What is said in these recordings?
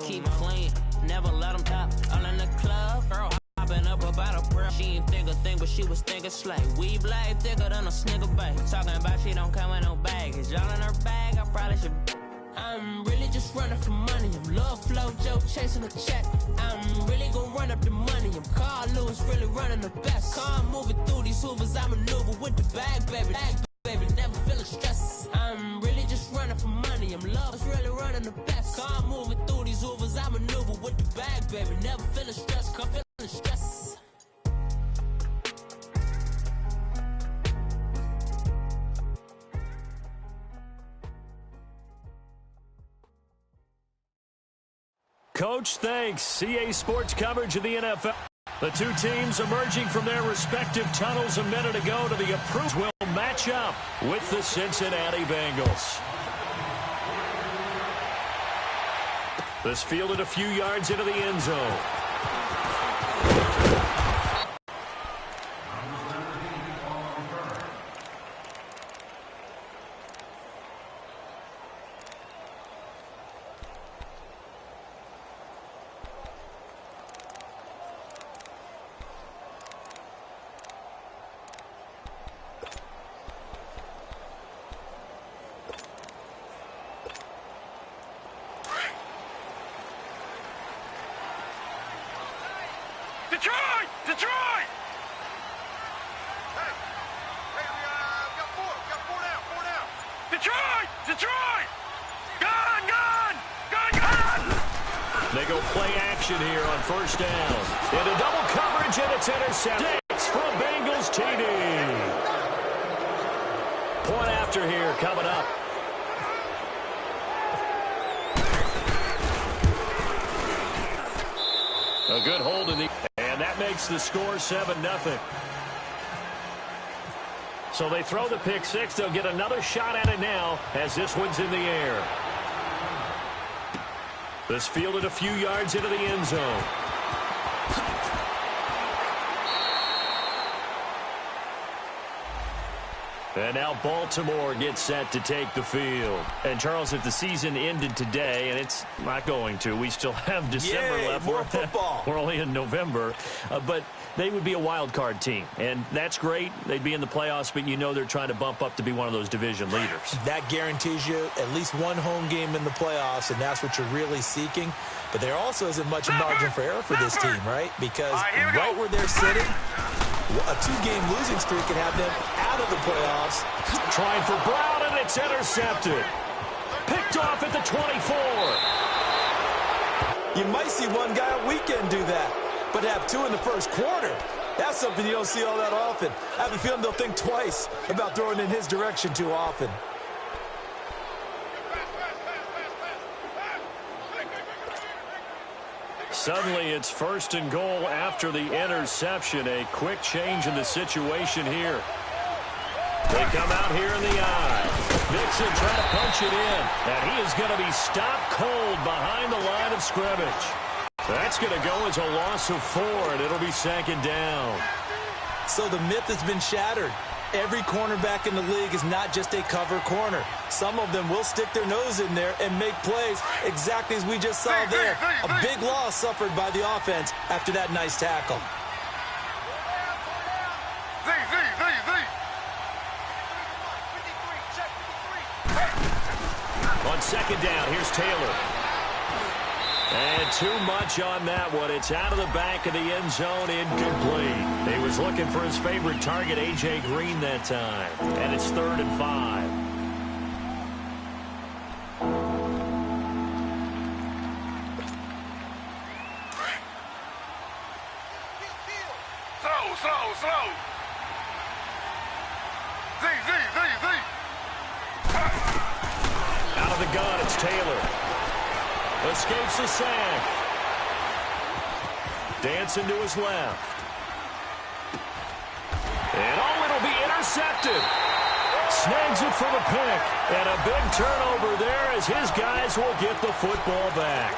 Keep clean, never let them top. All in the club, girl hopping up about a pearl. She ain't think a thing, but she was thinking slay. We black thicker than a snicker bag. Talking about she don't come with no baggage. Y'all in her bag, I probably should. I'm really just running for money. I'm love flow, Joe chasing a check. I'm really gonna run up the money. I'm Carl Lewis, really running the best. Car moving through these hoovers, I maneuver with the bag, baby. Baby, never feeling stress. I'm really just running for money. I'm love's really running the best. Car moving through these hoovers, I maneuver with the bag, baby. Never feeling stress, car feeling stress. Coach, thanks. CA Sports coverage of the NFL. The two teams emerging from their respective tunnels a minute ago to the approved will match up with the Cincinnati Bengals. This fielded a few yards into the end zone. Detroit! Hey, we got four down. Detroit! Gun! They go play action here on first down. Into double coverage, and it's intercepted. From Bengals TD. Point after here coming up. A good hold in the... And that makes the score 7-0. So they throw the pick six. They'll get another shot at it now as this one's in the air. This fielded a few yards into the end zone. And now Baltimore gets set to take the field. And, Charles, if the season ended today, and it's not going to, we still have December left. More football. We're only in November. But they would be a wild card team. And that's great. They'd be in the playoffs, but you know they're trying to bump up to be one of those division leaders. That guarantees you at least one home game in the playoffs, and that's what you're really seeking. But there also isn't much margin for error for this team, right? Because right where they're sitting, a two-game losing streak can have them out of the playoffs. Trying for Brown, and it's intercepted. Picked off at the 24. You might see one guy a weekend do that, but have two in the first quarter. That's something you don't see all that often. I have a feeling they'll think twice about throwing in his direction too often. Suddenly, it's first and goal after the interception. A quick change in the situation here. They come out here in the eye. Mixon trying to punch it in. And he is going to be stopped cold behind the line of scrimmage. That's going to go as a loss of 4, and it'll be second down. So the myth has been shattered. Every cornerback in the league is not just a cover corner. Some of them will stick their nose in there and make plays exactly as we just saw there. A big loss suffered by the offense after that nice tackle. On second down, here's Taylor. And too much on that one. It's out of the back of the end zone, incomplete. He was looking for his favorite target, A.J. Green, that time. And it's 3rd and 5. Slow. Z. Out of the gun, it's Taylor. Escapes the sack. Dancing to his left. And it'll be intercepted. Snags it for the pick. And a big turnover there as his guys will get the football back.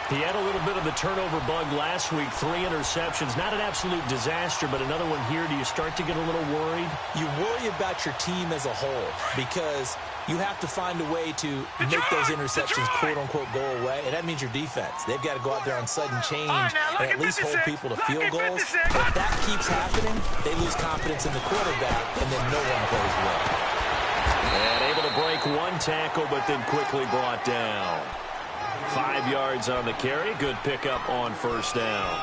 He had a little bit of the turnover bug last week, 3 interceptions. Not an absolute disaster, but another one here. Do you start to get a little worried? You worry about your team as a whole because you have to find a way to make those interceptions, quote-unquote, go away, and that means your defense. They've got to go out there on sudden change and at least hold people to field goals. If that keeps happening, they lose confidence in the quarterback, and then no one plays well. And able to break one tackle, but then quickly brought down. 5 yards on the carry. Good pickup on first down.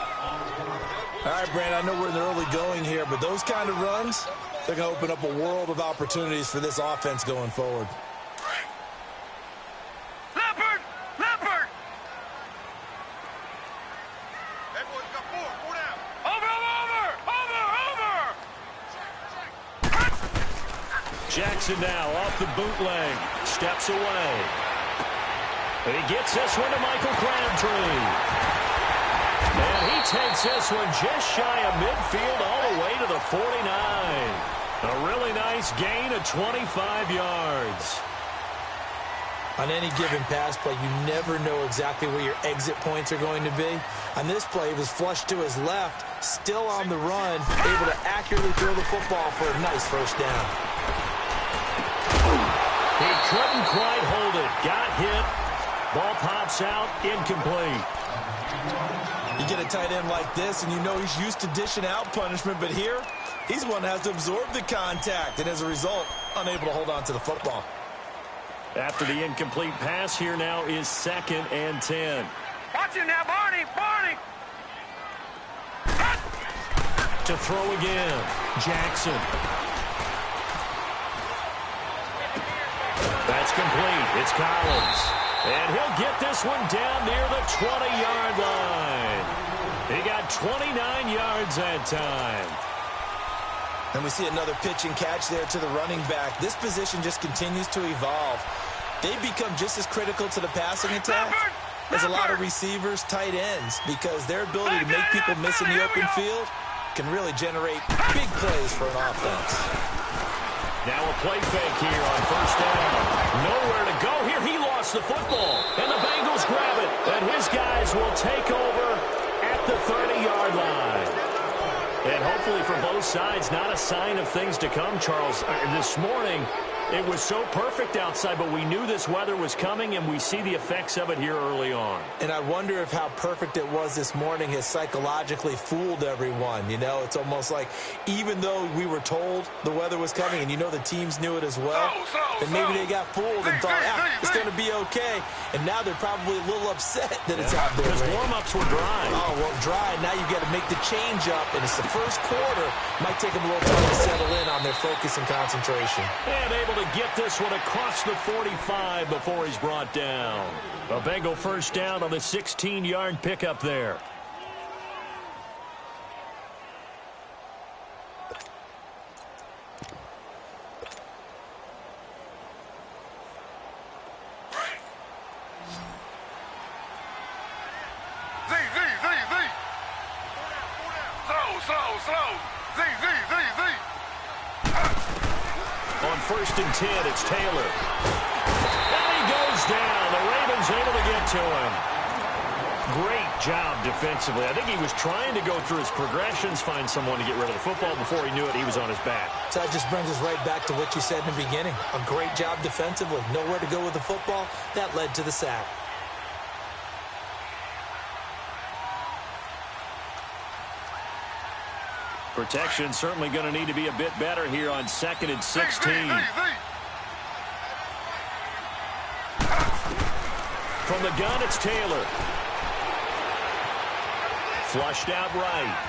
All right, Brandon, I know we're in the early going here, but those kind of runs, they're going to open up a world of opportunities for this offense going forward. Leopard! Leopard! That boy's got 4 down. Over! Jackson now off the bootleg. Steps away. And he gets this one to Michael Crabtree. And he takes this one just shy of midfield all the way to the 49. A really nice gain of 25 yards. On any given pass play, you never know exactly where your exit points are going to be. On this play, it was flushed to his left, still on the run, able to accurately throw the football for a nice first down. He couldn't quite hold it. Got hit. Ball pops out, incomplete. You get a tight end like this, and you know he's used to dishing out punishment, but here, he's one that has to absorb the contact, and as a result, unable to hold on to the football. After the incomplete pass, here now is 2nd and 10. Watch him now, Barney! Barney! To throw again, Jackson. That's complete. It's Collins. And he'll get this one down near the 20-yard line. He got 29 yards that time. And we see another pitch and catch there to the running back. This position just continues to evolve. They become just as critical to the passing attack as a lot of receivers, tight ends, because their ability to make people miss in the open field can really generate big plays for an offense. Now a play fake here on first down. Nowhere to go here. He lost the football, and the Bengals grab it. And his guys will take over at the 30-yard line. And hopefully for both sides, not a sign of things to come, Charles. This morning, it was so perfect outside, but we knew this weather was coming, and we see the effects of it here early on. And I wonder if how perfect it was this morning has psychologically fooled everyone. You know, it's almost like even though we were told the weather was coming, and you know the teams knew it as well, then maybe they got fooled and thought, it's going to be okay. And now they're probably a little upset that it's out there. Because warm-ups were dry. Oh, well, dry. Now you've got to make the change up, and it's the first quarter. Might take them a little time to settle in on their focus and concentration. And able to get this one across the 45 before he's brought down. A Bengal first down on the 16-yard pickup there. Slow. Z. On 1st and 10, it's Taylor. And he goes down. The Ravens able to get to him. Great job defensively. I think he was trying to go through his progressions, find someone to get rid of the football. Before he knew it, he was on his back. So that just brings us right back to what you said in the beginning. A great job defensively. Nowhere to go with the football. That led to the sack. Protection certainly going to need to be a bit better here on 2nd and 16. From the gun, it's Taylor. Flushed out right.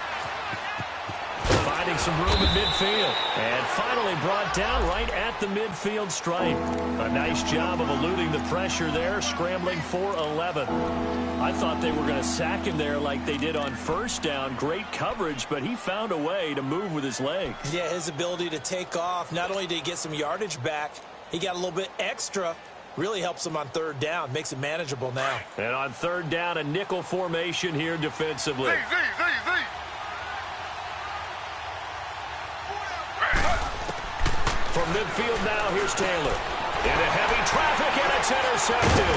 Finding some room in midfield. And finally brought down right at the midfield stripe. A nice job of eluding the pressure there, scrambling for 11. I thought they were going to sack him there like they did on first down. Great coverage, but he found a way to move with his legs. Yeah, his ability to take off. Not only did he get some yardage back, he got a little bit extra. Really helps him on 3rd down. Makes it manageable now. And on 3rd down, a nickel formation here defensively. From midfield now, here's Taylor. Into heavy traffic, and it's intercepted.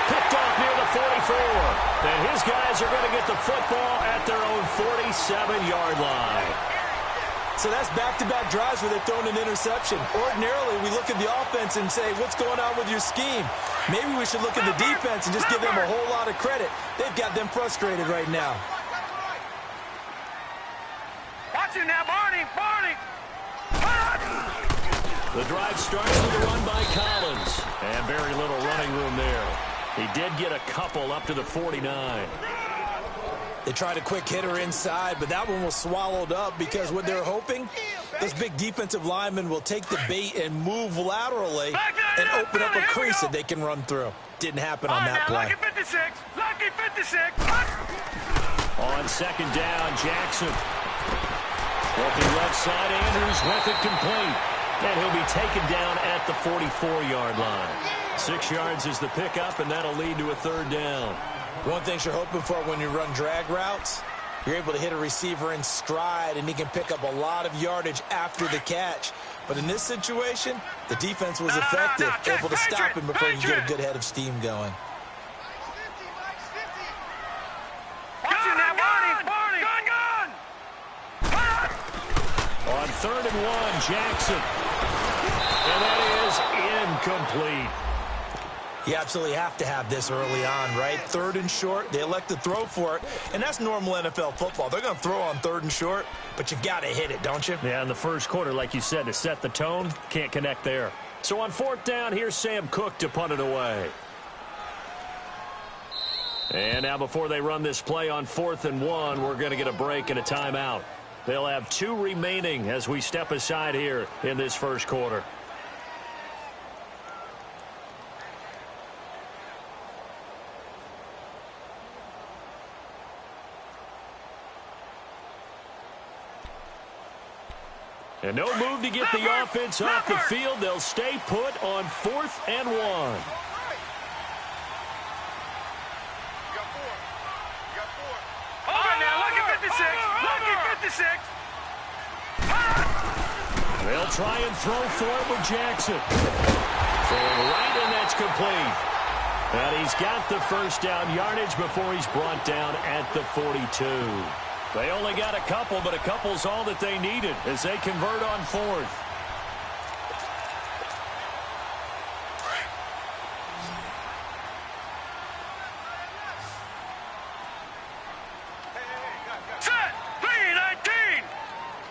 Picked off near the 44. are going to get the football at their own 47-yard line. So that's back-to-back drives where they're throwing an interception. Ordinarily, we look at the offense and say, what's going on with your scheme? Maybe we should look at the defense and just give them a whole lot of credit. They've got them frustrated right now. Watch it now, Barney! Barney! The drive starts with a run by Collins. And very little running room there. He did get a couple up to the 49. They tried a quick hitter inside, but that one was swallowed up because what they're hoping, those big defensive linemen will take the bait and move laterally and open up a crease that they can run through. Didn't happen on that play. Lucky 56! Lucky 56! On second down, Jackson. Working left side, Andrews with it complete. And he'll be taken down at the 44-yard line. 6 yards is the pickup, and that'll lead to a third down. One thing you're hoping for when you run drag routes, you're able to hit a receiver in stride, and he can pick up a lot of yardage after the catch. But in this situation, the defense was effective, able to stop him before he could get a good head of steam going. Watch it now, Barney! Barney! Gun! On 3rd and 1, Jackson. And that is incomplete. You absolutely have to have this early on, right? 3rd and short, they elect to throw for it, and that's normal NFL football. They're going to throw on 3rd and short, but you've got to hit it, don't you? Yeah, in the first quarter, like you said, to set the tone, can't connect there. So on 4th down, here's Sam Cook to punt it away. And now before they run this play on 4th and 1, we're going to get a break and a timeout. They'll have 2 remaining as we step aside here in this first quarter. And no move to get the offense off the field. They'll stay put on 4th and 1. You got 4. You got 4. All right, now, lucky 56! Lucky 56! They'll try and throw for it with Jackson. Throwing right, and that's complete. And he's got the first down yardage before he's brought down at the 42. They only got a couple, but a couple's all that they needed as they convert on 4th. Set! 319!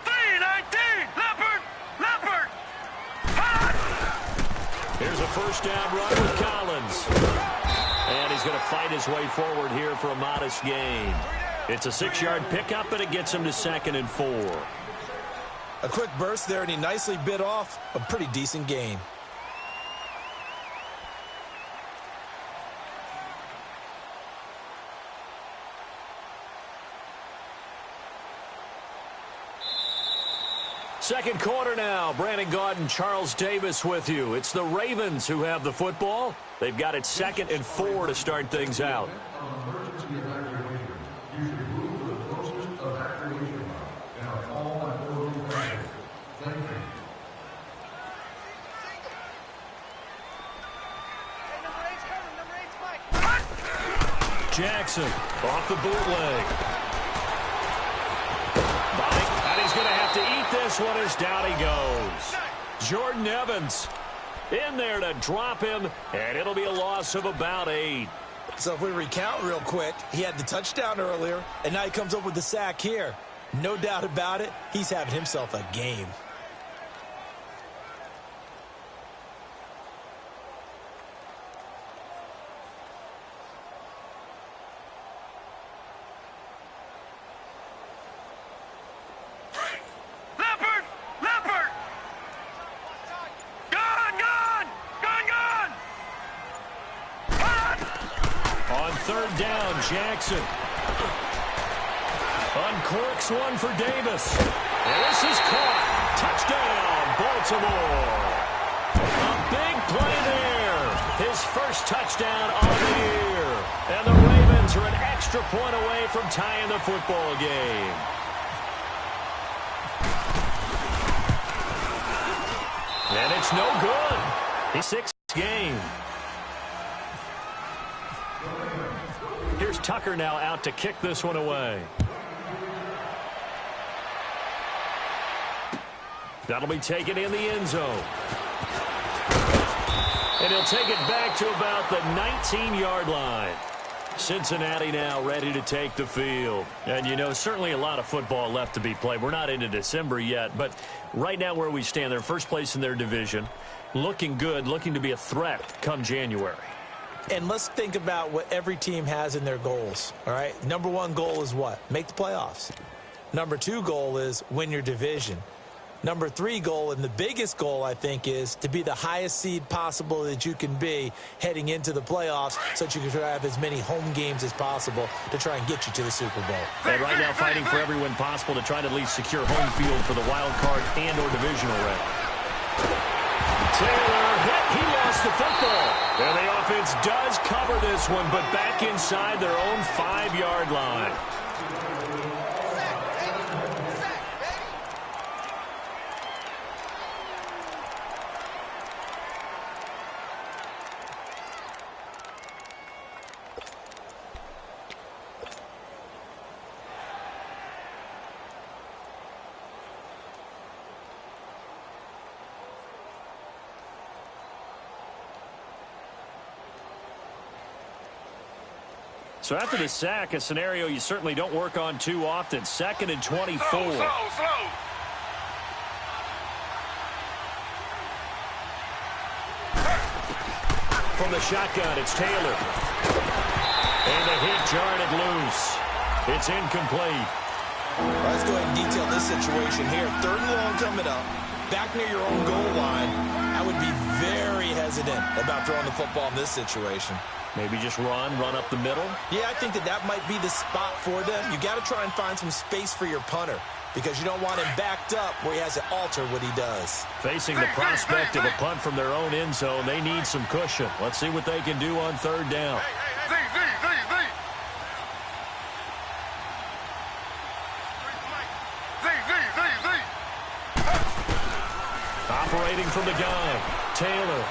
319! Leopard! Leopard! Here's a first down run with Collins. And he's going to fight his way forward here for a modest gain. It's a 6-yard pickup, and it gets him to 2nd and 4. A quick burst there, and he nicely bit off a pretty decent gain. Second quarter now. Brandon Gaudin, Charles Davis with you. It's the Ravens who have the football. They've got it 2nd and 4 to start things out. Jackson off the bootleg. And he's going to have to eat this one as down he goes. Jordan Evans in there to drop him, and it'll be a loss of about 8. So if we recount real quick, he had the touchdown earlier, and now he comes up with the sack here. No doubt about it, he's having himself a game. Jackson uncorks one for Davis. And this is caught. Touchdown, Baltimore. A big play there. His first touchdown of the year. And the Ravens are an extra point away from tying the football game. And it's no good. He's 6th game. Here's Tucker now out to kick this one away. That'll be taken in the end zone. And he'll take it back to about the 19-yard line. Cincinnati now ready to take the field. And, you know, certainly a lot of football left to be played. We're not into December yet, but right now where we stand, they're first place in their division. Looking good, looking to be a threat come January. And let's think about what every team has in their goals, all right? Number one goal is what? Make the playoffs. Number two goal is win your division. Number three goal, and the biggest goal, I think, is to be the highest seed possible that you can be heading into the playoffs so that you can try to have as many home games as possible to try and get you to the Super Bowl. And right now fighting for every win possible to try to at least secure home field for the wild card and or divisional round. Taylor hit. He lost the football. And the offense does cover this one, but back inside their own 5-yard line. So after the sack, a scenario you certainly don't work on too often. 2nd and 24. Slow. From the shotgun, it's Taylor. And the hit jarred it loose. It's incomplete. Let's go ahead and detail this situation here. 3rd and long coming up. Back near your own goal line. I would be very hesitant about throwing the football in this situation. Maybe just run up the middle. Yeah, I think that might be the spot for them. You got to try and find some space for your punter because you don't want him backed up where he has to alter what he does. Facing the prospect of a punt from their own end zone, they need some cushion. Let's see what they can do on 3rd down. Z. Operating from the gun, Taylor.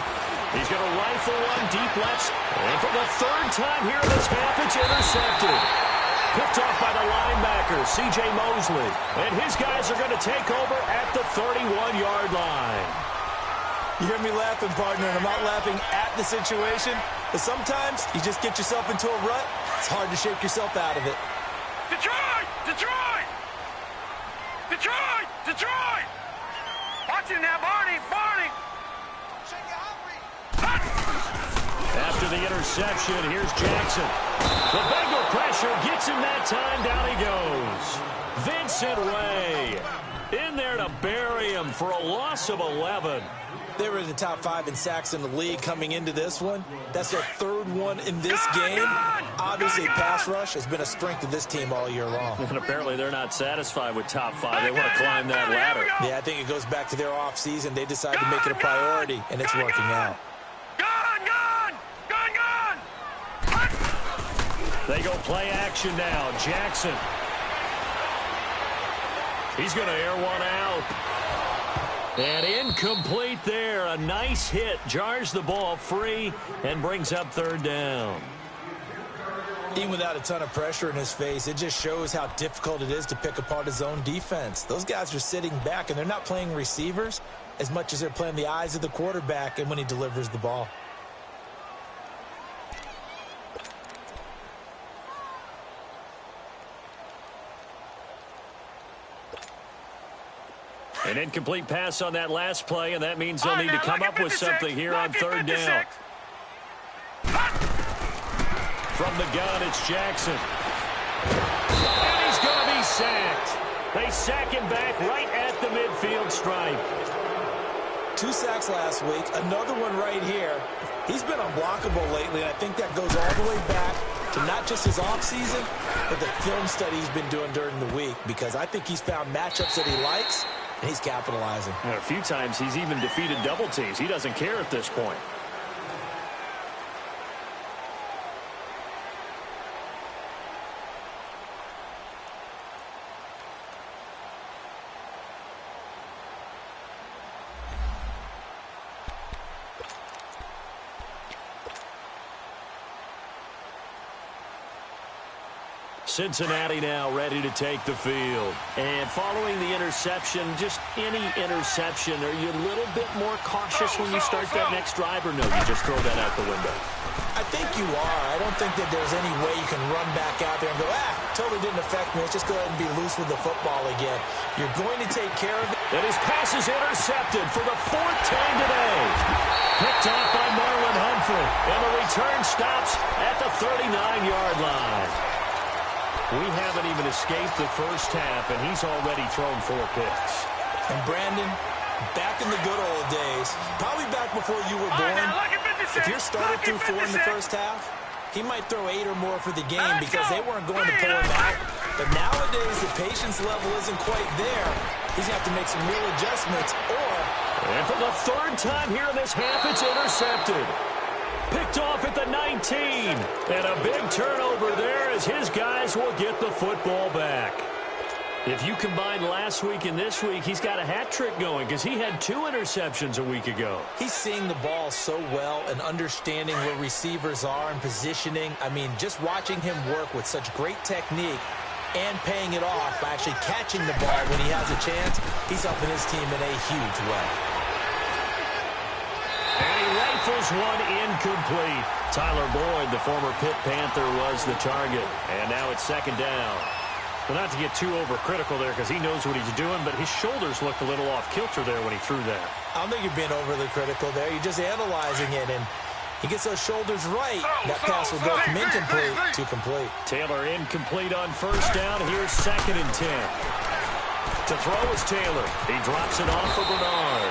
He's going to rifle one deep left. And for the 3rd time here in this half, it's intercepted. Picked off by the linebacker, C.J. Mosley. And his guys are going to take over at the 31-yard line. You hear me laughing, partner, and I'm not laughing at the situation. But sometimes you just get yourself into a rut. It's hard to shake yourself out of it. Detroit! Watch it now, Barney! After the interception, here's Jackson. The Bengal pressure gets him that time. Down he goes. Vincent Ray in there to bury him for a loss of 11. They were in the top 5 in sacks in the league coming into this one. That's their 3rd one in this game. Obviously, pass rush has been a strength of this team all year long. And apparently they're not satisfied with top 5. They want to climb that ladder. Yeah, I think it goes back to their offseason. They decided to make it a priority, and it's working out. They go play action now. Jackson. He's going to air one out. And incomplete there. A nice hit. Jars the ball free and brings up 3rd down. Even without a ton of pressure in his face, it just shows how difficult it is to pick apart his own defense. Those guys are sitting back, and they're not playing receivers as much as they're playing the eyes of the quarterback and when he delivers the ball. An incomplete pass on that last play, and that means they'll need to come up with something here on 3rd down. From the gun, it's Jackson. And he's going to be sacked. They sack him back right at the midfield stripe. 2 sacks last week, another one right here. He's been unblockable lately, and I think that goes all the way back to not just his offseason, but the film study he's been doing during the week, because I think he's found matchups that he likes, and he's capitalizing. And a few times he's even defeated double teams. He doesn't care at this point. Cincinnati now ready to take the field. And following the interception, just any interception, are you a little bit more cautious when you start that next drive, or no, you just throw that out the window? I think you are. I don't think that there's any way you can run back out there and go, totally didn't affect me. Let's just go ahead and be loose with the football again. You're going to take care of it. And his pass is intercepted for the 4th time today. Picked off by Marlon Humphrey. And the return stops at the 39-yard line. We haven't even escaped the first half, and he's already thrown 4 picks. And Brandon, back in the good old days, probably back before you were born, if your starter threw 4 in the first half, he might throw 8 or more for the game because they weren't going to pull him out. But nowadays, the patience level isn't quite there. He's going to have to make some real adjustments, or... And for the 3rd time here in this half, it's intercepted. Picked off at the 19. And a big turnover there as his guys will get the football back. If you combine last week and this week, he's got a hat trick going because he had 2 interceptions a week ago. He's seeing the ball so well and understanding where receivers are and positioning. I mean, just watching him work with such great technique and paying it off by actually catching the ball when he has a chance, he's helping his team in a huge way. And he rifles one incomplete. Tyler Boyd, the former Pitt Panther, was the target. And now it's 2nd down. Well, not to get too overcritical there because he knows what he's doing, but his shoulders looked a little off-kilter there when he threw that. I don't think you're being overly critical there. You're just analyzing it, and he gets those shoulders right. That pass will go from incomplete to complete. Taylor incomplete on 1st down. Here's 2nd and 10. To throw is Taylor. He drops it off for Bernard.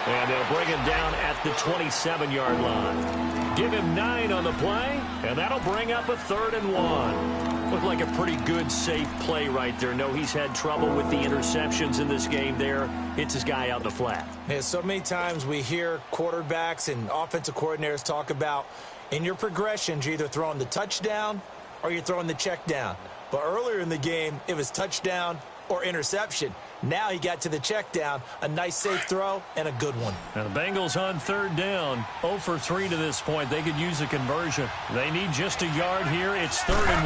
And they'll bring him down at the 27-yard line. Give him 9 on the play, and that'll bring up a 3rd and 1. Looked like a pretty good, safe play right there. No, he's had trouble with the interceptions in this game there. Hits his guy out in the flat. Yeah, so many times we hear quarterbacks and offensive coordinators talk about in your progressions, you're either throwing the touchdown or you're throwing the check down. But earlier in the game, it was touchdown or interception. Now he got to the check down, a nice safe throw, and a good one. Now the Bengals on 3rd down, 0 for 3 to this point. They could use a conversion. They need just a yard here. It's 3rd and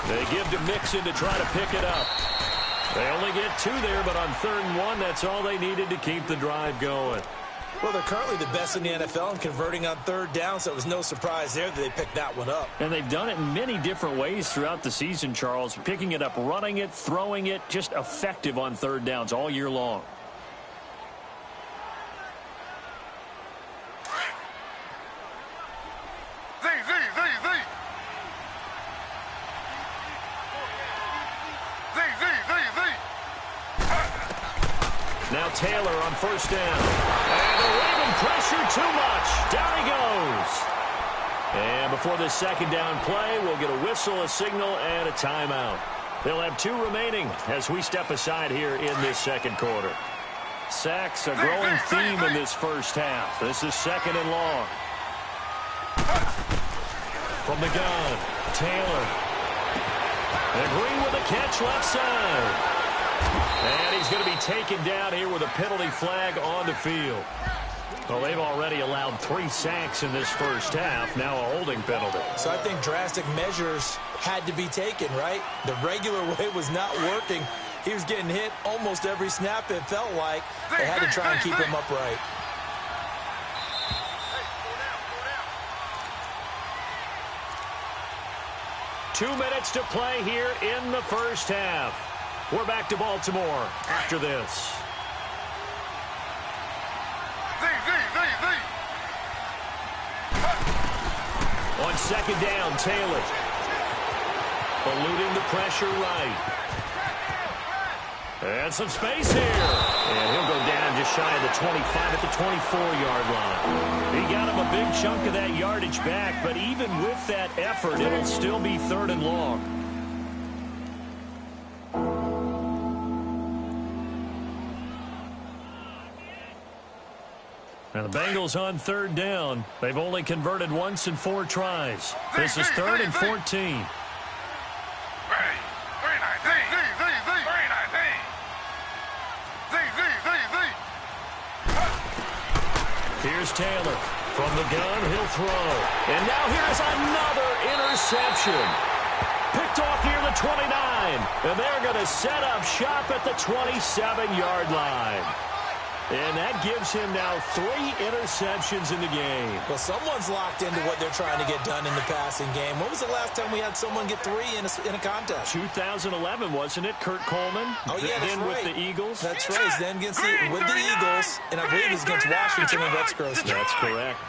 1. They give to Mixon to try to pick it up. They only get 2 there, but on 3rd and 1, that's all they needed to keep the drive going. Well, they're currently the best in the NFL in converting on 3rd down, so it was no surprise there that they picked that one up. And they've done it in many different ways throughout the season, Charles. Picking it up, running it, throwing it, just effective on 3rd downs all year long. Now Taylor on 1st down. And the Raven pressure too much. Down he goes. And before this 2nd down play, we'll get a whistle, a signal, and a timeout. They'll have 2 remaining as we step aside here in this 2nd quarter. Sacks, a growing theme in this first half. This is 2nd and long. From the gun, Taylor. And Green with a catch left side. And he's going to be taken down here with a penalty flag on the field. Well, they've already allowed 3 sacks in this first half, now a holding penalty. So I think drastic measures had to be taken, right? The regular way was not working. He was getting hit almost every snap, it felt like. They had to try and keep him upright. Two minutes to play here in the first half. We're back to Baltimore after this. On 2nd down, Taylor. Eluding the pressure right. And some space here. And he'll go down just shy of the 25 at the 24-yard line. He got him a big chunk of that yardage back, but even with that effort, it'll still be 3rd and long. Now the Bengals on 3rd down. They've only converted once in 4 tries. This is 3rd and 14. Here's Taylor. From the gun, he'll throw. And now here's another interception. Picked picked off near the 29. And they're going to set up shop at the 27-yard line. And that gives him now 3 interceptions in the game. Well, someone's locked into what they're trying to get done in the passing game. When was the last time we had someone get 3 in a contest? 2011, wasn't it? Kurt Coleman. Oh, yeah, that's then right. with the Eagles. That's right. Then with the Eagles, and I believe it was against Washington and Rex Grossman. That's correct.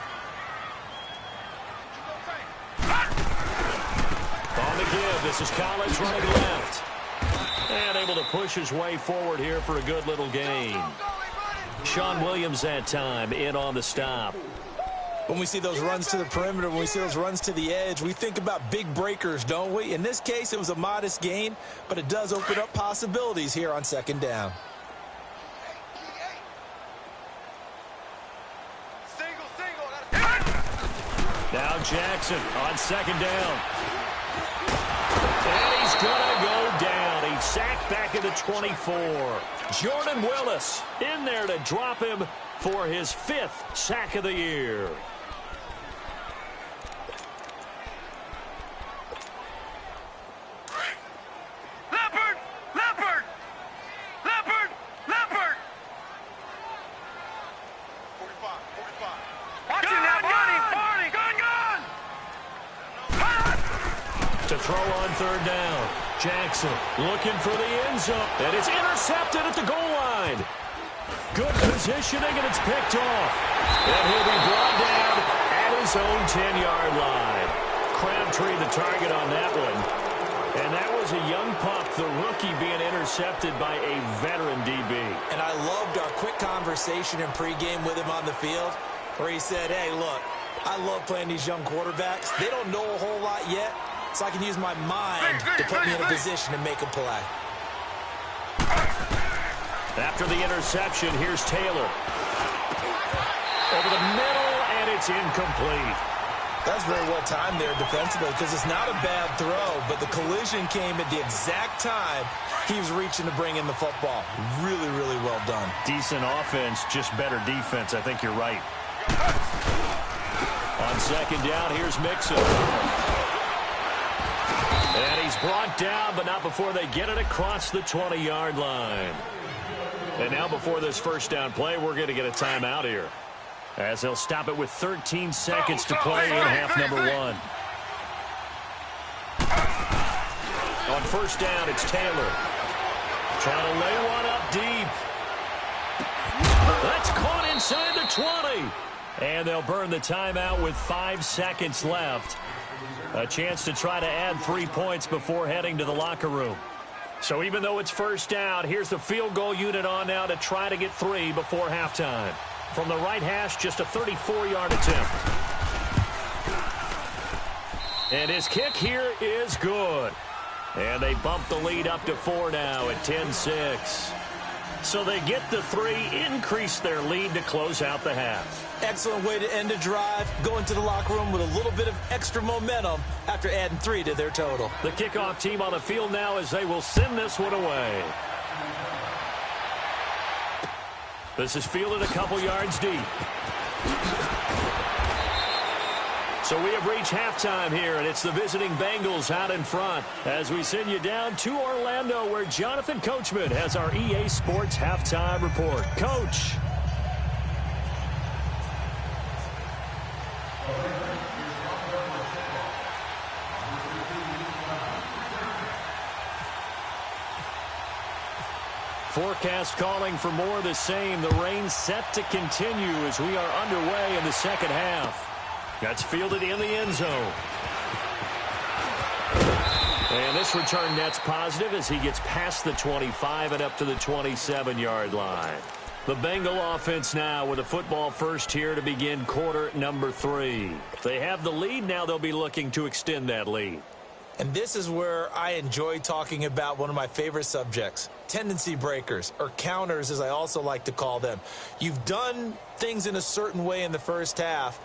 On the give, this is Collins running left. And able to push his way forward here for a good little gain. Sean Williams that time in on the stop. When we see those runs to the perimeter, when we see those runs to the edge, we think about big breakers, don't we? In this case, it was a modest gain, but it does open up possibilities here on second down. Now Jackson on second down. And he's going to go down. He's sacked back at the 24. Jordan Willis in there to drop him for his 5th sack of the year. Leopard! Leopard! Leopard! Leopard! 45. Watch him now, Barney! Gun! To throw on third down. Jackson looking for the end zone. And it's intercepted at the goal line. Good positioning, and it's picked off. And he'll be brought down at his own 10-yard line. Crabtree the target on that one. And that was a young pup, the rookie, being intercepted by a veteran DB. And I loved our quick conversation in pregame with him on the field where he said, hey, look, I love playing these young quarterbacks. They don't know a whole lot yet, so I can use my mind to put me in a position to make a play. After the interception, here's Taylor. Over the middle, and it's incomplete. That's very well timed there defensively because it's not a bad throw, but the collision came at the exact time he was reaching to bring in the football. Really, really well done. Decent offense, just better defense. I think you're right. On second down, here's Mixon. And he's brought down, but not before they get it across the 20-yard line. And now before this first down play, we're going to get a timeout here, as they'll stop it with 13 seconds to play in half number 1. On first down, it's Taylor. Trying to lay one up deep. That's caught inside the 20. And they'll burn the timeout with 5 seconds left. A chance to try to add 3 points before heading to the locker room. So even though it's first down, here's the field goal unit on now to try to get 3 before halftime. From the right hash, just a 34-yard attempt. And his kick here is good. And they bump the lead up to 4 now at 10-6. So they get the 3, increase their lead to close out the half. Excellent way to end a drive. Go into the locker room with a little bit of extra momentum after adding 3 to their total. The kickoff team on the field now as they will send this one away. This is fielded a couple yards deep. So we have reached halftime here, and it's the visiting Bengals out in front as we send you down to Orlando, where Jonathan Coachman has our EA Sports halftime report. Coach. Forecast calling for more of the same. The rain set to continue as we are underway in the second half. That's fielded in the end zone. And this return net's positive as he gets past the 25 and up to the 27-yard line. The Bengal offense now with a football first here to begin quarter number 3. They have the lead. Now they'll be looking to extend that lead. And this is where I enjoy talking about one of my favorite subjects, tendency breakers, or counters as I also like to call them. You've done things in a certain way in the first half,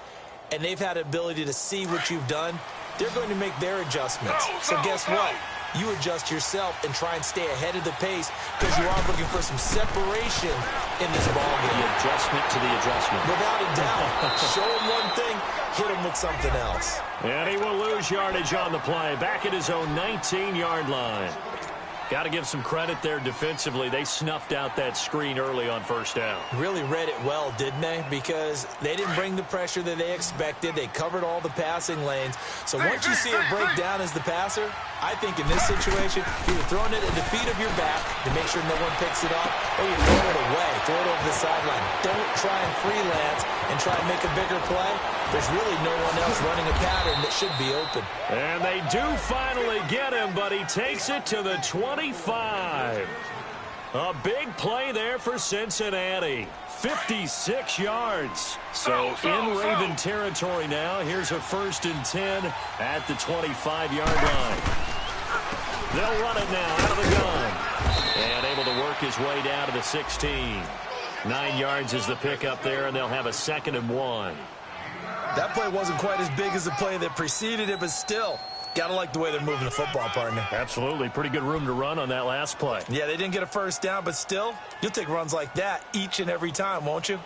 and they've had the ability to see what you've done. They're going to make their adjustments. So guess what? you adjust yourself and try and stay ahead of the pace because you are looking for some separation in this ballgame. The adjustment to the adjustment. Without a doubt. Show him one thing, hit him with something else. And he will lose yardage on the play. Back at his own 19-yard line. Got to give some credit there defensively. They snuffed out that screen early on first down. Really read it well, didn't they? Because they didn't bring the pressure that they expected. They covered all the passing lanes. So once you see it break down as the passer, I think in this situation, you're throwing it at the feet of your back to make sure no one picks it up, or you throw it away, throw it over the sideline. Don't try and freelance and try and make a bigger play. There's really no one else running a pattern that should be open. And they do finally get him, but he takes it to the 25. A big play there for Cincinnati. 56 yards. So in Raven territory now. Here's a 1st and 10 at the 25-yard line. They'll run it now out of the gun. And able to work his way down to the 16. 9 yards is the pickup there, and they'll have a 2nd and 1. That play wasn't quite as big as the play that preceded it, but still, got to like the way they're moving the football, partner. Absolutely. Pretty good room to run on that last play. Yeah, they didn't get a first down, but still, you'll take runs like that each and every time, won't you?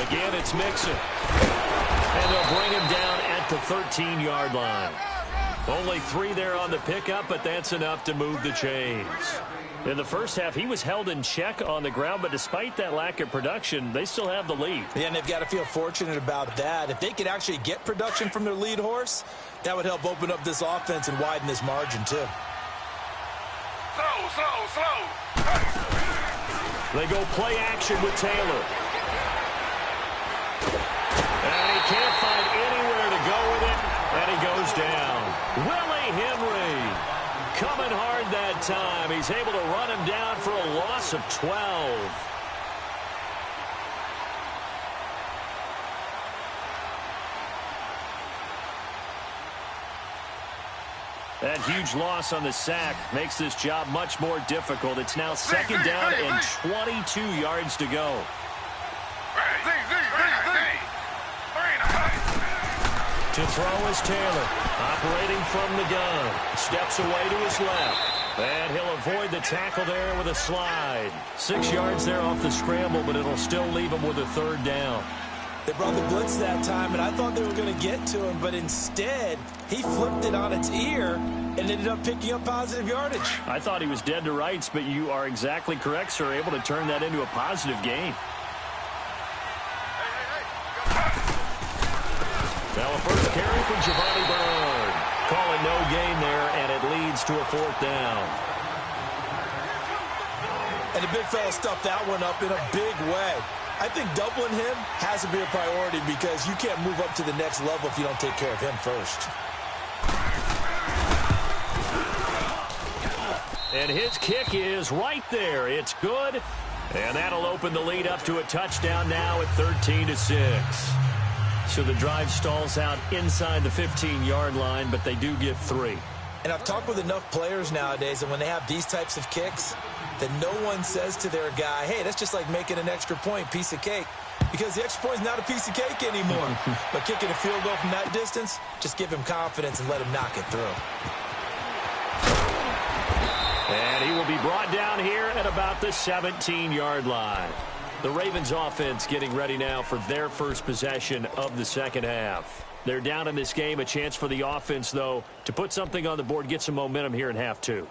Again, it's Mixon. And they'll bring him down at the 13-yard line. Only 3 there on the pickup, but that's enough to move the chains. In the first half, he was held in check on the ground, but despite that lack of production, they still have the lead. Yeah, and they've got to feel fortunate about that. If they could actually get production from their lead horse, that would help open up this offense and widen this margin, too. Slow. They go play action with Taylor. And he can't find anywhere to go with it, and he goes down. Willie Henry coming hard that time. He's able to run him down for a loss of 12. That huge loss on the sack makes this job much more difficult. It's now 2nd down and 22 yards to go. To throw is Taylor, operating from the gun. Steps away to his left. And he'll avoid the tackle there with a slide. 6 yards there off the scramble, but it'll still leave him with a 3rd down. They brought the blitz that time, and I thought they were going to get to him, but instead, he flipped it on its ear and ended up picking up positive yardage. I thought he was dead to rights, but you are exactly correct, sir. Able to turn that into a positive gain. Now a first carry from Giovanni Bernard. Calling no gain there, and it leads to a 4th down. And the big fella stuffed that one up in a big way. I think doubling him has to be a priority because you can't move up to the next level if you don't take care of him first. And his kick is right there. It's good. And that'll open the lead up to a touchdown now at 13-6. So the drive stalls out inside the 15-yard line, but they do get 3. And I've talked with enough players nowadays, and when they have these types of kicks, that no one says to their guy, hey, that's just like making an extra point, piece of cake. Because the extra point is not a piece of cake anymore. But kicking a field goal from that distance, just give him confidence and let him knock it through. And he will be brought down here at about the 17-yard line. The Ravens offense getting ready now for their first possession of the second half. They're down in this game. A chance for the offense, though, to put something on the board, get some momentum here in half 2.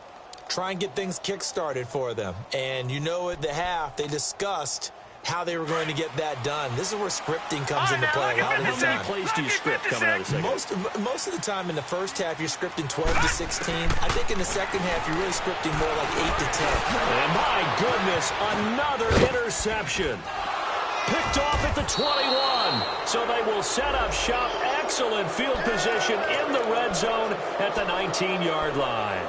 Try and get things kick-started for them. And you know at the half, they discussed how they were going to get that done. This is where scripting comes into play a lot of the time. How many plays do you script coming out of the second? Most of the time in the first half, you're scripting 12 to 16. I think in the second half, you're really scripting more like 8 to 10. And my goodness, another interception. Picked off at the 21. So they will set up shop. Excellent field position in the red zone at the 19-yard line.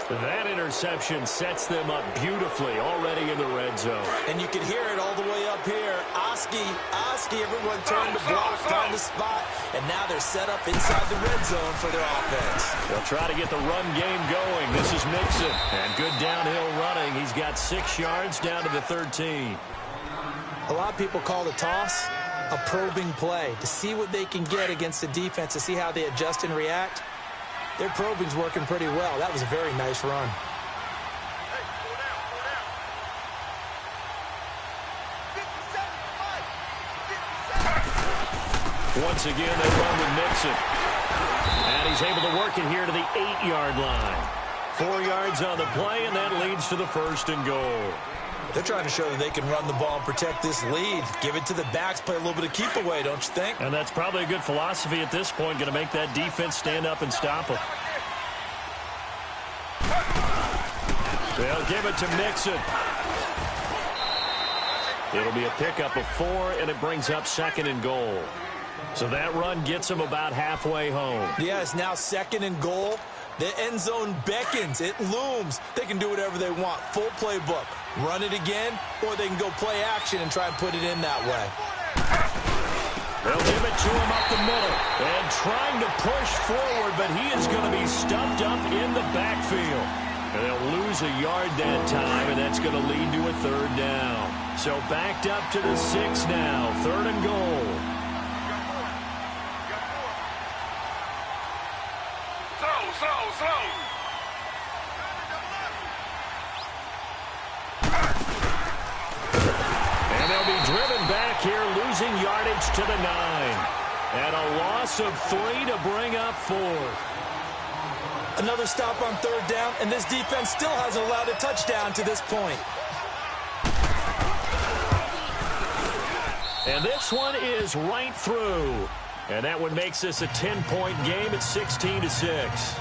That interception sets them up beautifully already in the red zone. And you can hear it all the way up here. Oski, everyone turned to block, find the spot, and now they're set up inside the red zone for their offense. They'll try to get the run game going. This is Mixon, and good downhill running. He's got 6 yards down to the 13. A lot of people call the toss a probing play to see what they can get against the defense, to see how they adjust and react. Their probing's working pretty well. That was a very nice run. Once again, they run with Mixon. And he's able to work it here to the 8-yard line. 4 yards on the play, and that leads to the 1st and goal. They're trying to show that they can run the ball and protect this lead. Give it to the backs, play a little bit of keep away, don't you think? And that's probably a good philosophy at this point, going to make that defense stand up and stop them. They'll give it to Mixon. It'll be a pickup of 4, and it brings up 2nd and goal. So that run gets them about halfway home. Yeah, it's now 2nd and goal. The end zone beckons. It looms. They can do whatever they want. Full playbook. Run it again, or they can go play action and try and put it in that way. They'll give it to him up the middle. And trying to push forward, but he is going to be stuffed up in the backfield. And they'll lose a yard that time, and that's going to lead to a 3rd down. So backed up to the 6 now. 3rd and goal. Slow. And they'll be driven back here, losing yardage to the 9. And a loss of 3 to bring up 4th. Another stop on 3rd down, and this defense still hasn't allowed a touchdown to this point. And this one is right through. And that one makes this a 10-point game at 16-6.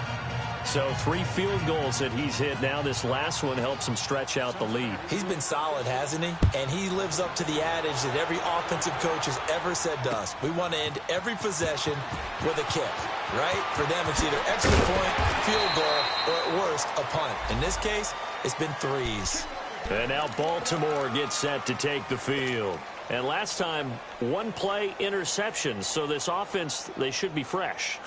So 3 field goals that he's hit now. This last one helps him stretch out the lead. He's been solid, hasn't he? And he lives up to the adage that every offensive coach has ever said to us. We want to end every possession with a kick, right? For them, it's either extra point, field goal, or at worst, a punt. In this case, it's been 3s. And now Baltimore gets set to take the field. And last time, 1-play interception. So this offense, they should be fresh.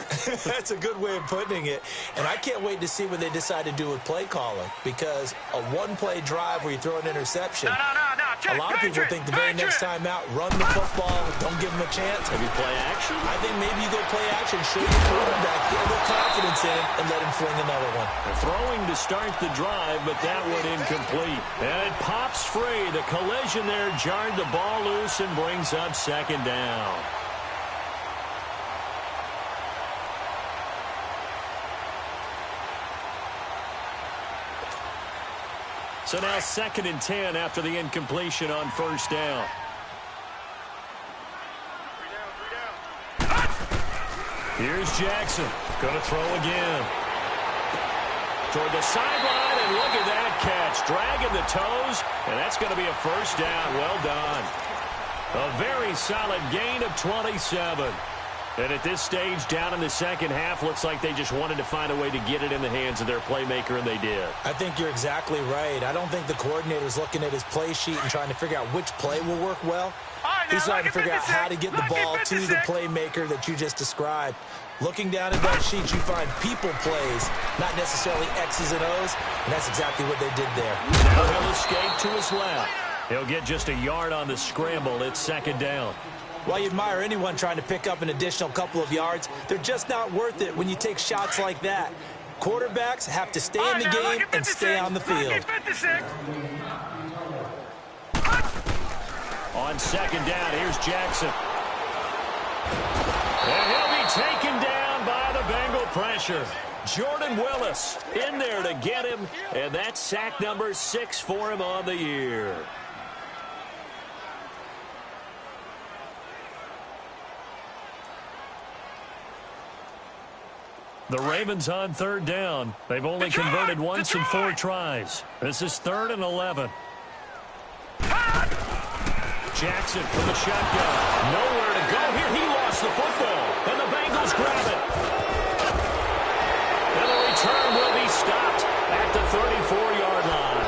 That's a good way of putting it. And I can't wait to see what they decide to do with play calling. Because a 1-play drive where you throw an interception, a lot of people think the very next time out, run the football, don't give them a chance. Maybe play action? I think maybe you go play action, show your quarterback, get a little confidence in him, and let him fling another one. They're throwing to start the drive, but that one incomplete. And it pops free. The collision there jarred the ball loose and brings up 2nd down. So now 2nd and 10 after the incompletion on 1st down. Here's Jackson. Going to throw again. Toward the sideline, and look at that catch. Dragging the toes, and that's going to be a 1st down. Well done. A very solid gain of 27. And at this stage, down in the 2nd half, looks like they just wanted to find a way to get it in the hands of their playmaker, and they did. I think you're exactly right. I don't think the coordinator's looking at his play sheet and trying to figure out which play will work well. He's trying to figure out how to get the ball to the playmaker that you just described. Looking down at that sheet, you find people plays, not necessarily X's and O's, and that's exactly what they did there. Now he'll escape to his left. He'll get just a yard on the scramble. It's 2nd down. While you admire anyone trying to pick up an additional couple of yards, they're just not worth it when you take shots like that. Quarterbacks have to stay in the game and stay on the field. On 2nd down, here's Jackson. And he'll be taken down by the Bengal pressure. Jordan Willis in there to get him, and that's sack number 6 for him on the year. The Ravens on 3rd down. They've only converted once in 4 tries. This is 3rd and 11. Jackson from the shotgun. Nowhere to go here. He lost the football. And the Bengals grab it. And the return will be stopped at the 34-yard line.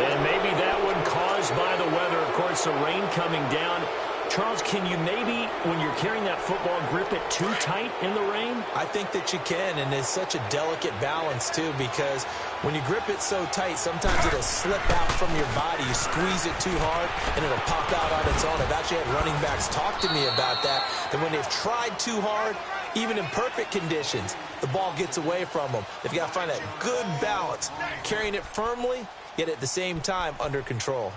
And maybe that one caused by the weather. Of course, plus the rain coming down. Charles, can you maybe, when you're carrying that football, grip it too tight in the rain? I think that you can, and it's such a delicate balance, too, because when you grip it so tight, sometimes it'll slip out from your body. You squeeze it too hard, and it'll pop out on its own. I've actually had running backs talk to me about that when they've tried too hard, even in perfect conditions, the ball gets away from them. They've got to find that good balance, carrying it firmly, yet at the same time under control.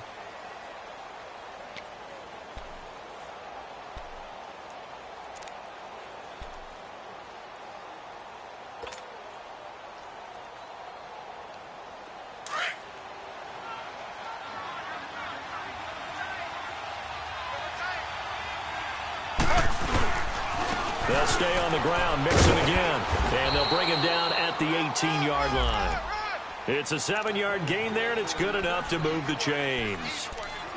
They'll stay on the ground, Mixon again, and they'll bring him down at the 18-yard line. It's a 7-yard gain there, and it's good enough to move the chains.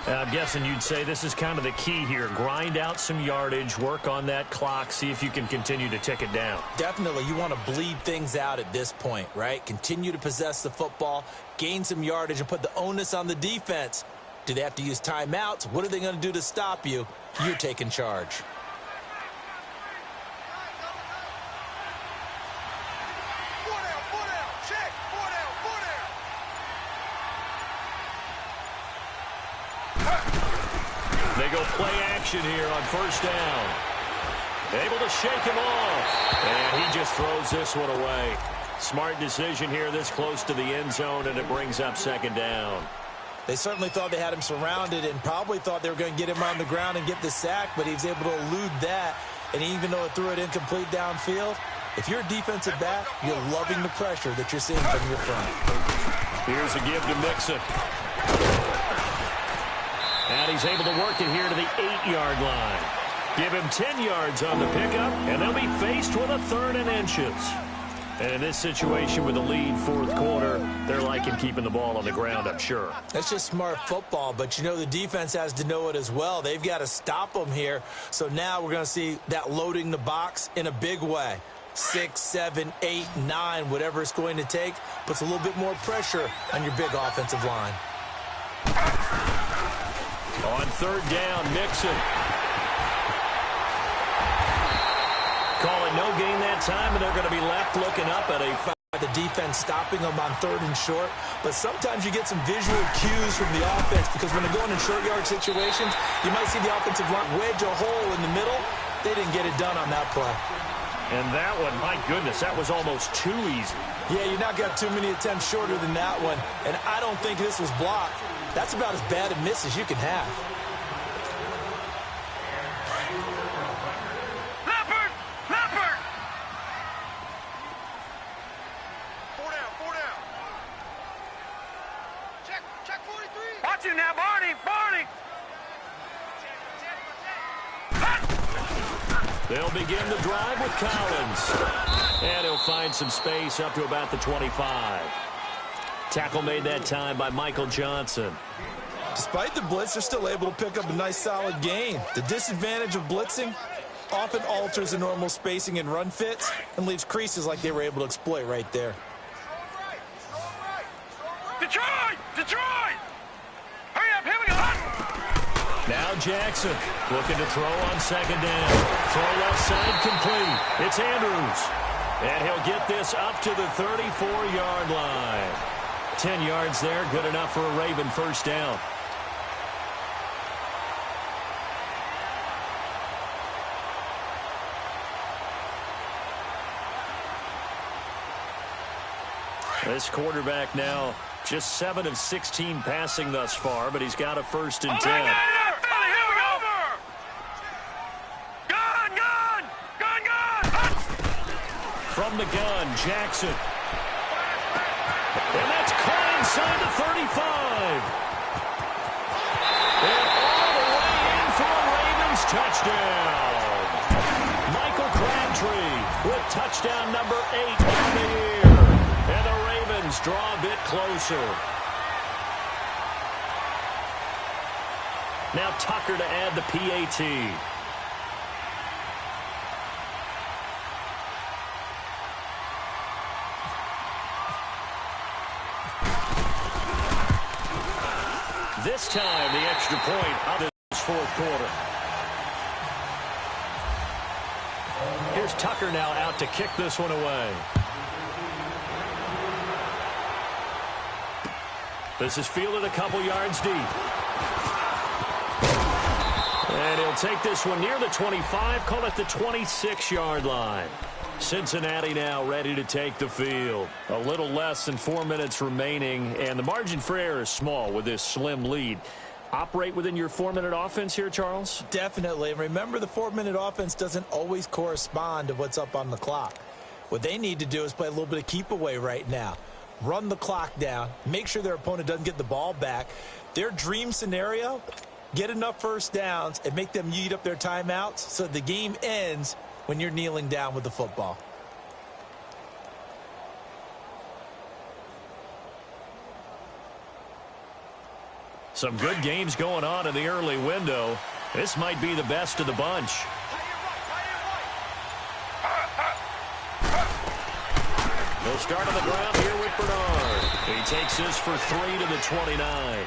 I'm guessing you'd say this is kind of the key here. Grind out some yardage, work on that clock, see if you can continue to tick it down. Definitely. You want to bleed things out at this point, right? Continue to possess the football, gain some yardage, and put the onus on the defense. Do they have to use timeouts? What are they going to do to stop you? You're taking charge. They go play action here on first down. Able to shake him off. And he just throws this one away. Smart decision here this close to the end zone, and it brings up second down. They certainly thought they had him surrounded and probably thought they were going to get him on the ground and get the sack, but he was able to elude that. And even though it threw it incomplete downfield, if you're a defensive back, you're loving the pressure that you're seeing from your front. Here's a give to Mixon. And he's able to work it here to the 8-yard line. Give him 10 yards on the pickup, and they'll be faced with a 3rd and inches. And in this situation with the lead fourth quarter, they're liking keeping the ball on the ground, I'm sure. That's just smart football, but you know the defense has to know it as well. They've got to stop them here. So now we're going to see that loading the box in a big way. 6, 7, 8, 9, whatever it's going to take, puts a little bit more pressure on your big offensive line. On 3rd down, Mixon. Call it no gain that time, and they're going to be left looking up at the defense stopping them on 3rd and short. But sometimes you get some visual cues from the offense because when they're going in short yard situations, you might see the offensive line wedge a hole in the middle. They didn't get it done on that play. And that one, my goodness, that was almost too easy. Yeah, you're not got too many attempts shorter than that one. And I don't think this was blocked. That's about as bad a miss as you can have. Leopard! Leopard! 4 down. Check 43. Watch him now, Barney. They'll begin the drive with Collins. And he'll find some space up to about the 25. Tackle made that time by Michael Johnson. Despite the blitz, they're still able to pick up a nice solid gain. The disadvantage of blitzing often alters the normal spacing and run fits and leaves creases like they were able to exploit right there. Detroit! Hurry up, here we go! Now Jackson looking to throw on 2nd down. Throw left side complete. It's Andrews. And he'll get this up to the 34-yard line. 10 yards there, good enough for a Raven first down. This quarterback now just 7 of 16 passing thus far, but he's got a 1st and 10. From the gun, Jackson. And that's caught inside the 35. And all the way in for a Ravens touchdown. Michael Crabtree with touchdown number 8 on the year. And the Ravens draw a bit closer. Now Tucker to add the PAT. this time the extra point of this fourth quarter. Here's Tucker now out to kick this one away. This is fielded a couple yards deep. And he'll take this one near the 25, call it the 26-yard line. Cincinnati now ready to take the field. A little less than 4 minutes remaining, and the margin for error is small with this slim lead. Operate within your 4-minute offense here, Charles? Definitely. And remember, the 4-minute offense doesn't always correspond to what's up on the clock. What they need to do is play a little bit of keep away right now. Run the clock down. Make sure their opponent doesn't get the ball back. Their dream scenario, get enough first downs and make them eat up their timeouts so the game ends when you're kneeling down with the football. Some good games going on in the early window. This might be the best of the bunch. They'll start on the ground here with Bernard. He takes this for 3 to the 29.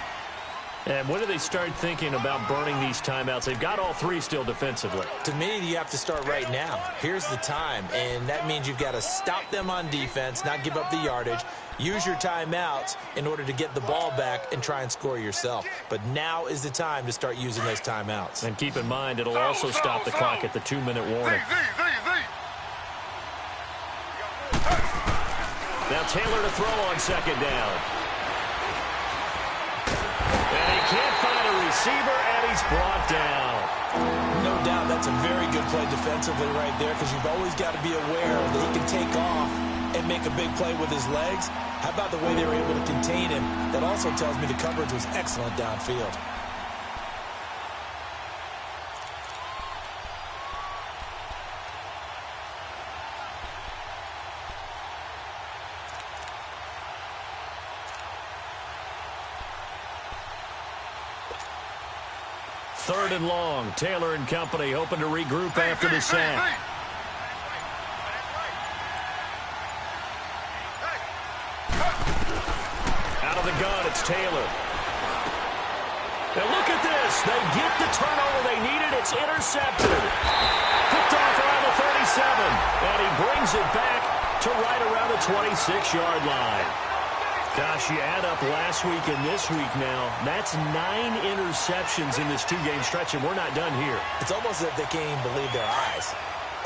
And when do they start thinking about burning these timeouts? They've got all three still defensively. To me, you have to start right now. Here's the time, and that means you've got to stop them on defense, not give up the yardage, use your timeouts in order to get the ball back and try and score yourself. But now is the time to start using those timeouts. And keep in mind, it'll also stop the clock at the 2-minute warning. Now Taylor to throw on second down. And he can't find a receiver, and he's brought down. No doubt that's a very good play defensively right there, because you've always got to be aware that he can take off and make a big play with his legs. How about the way they were able to contain him? That also tells me the coverage was excellent downfield. Third and long. Taylor and company hoping to regroup after the sack. Out of the gun, it's Taylor. And look at this. They get the turnover they needed. It's intercepted. Picked off around the 37. And he brings it back to right around the 26-yard line. Gosh, you add up last week and this week now, that's 9 interceptions in this two-game stretch, and we're not done here. It's almost as if they can't even believe their eyes.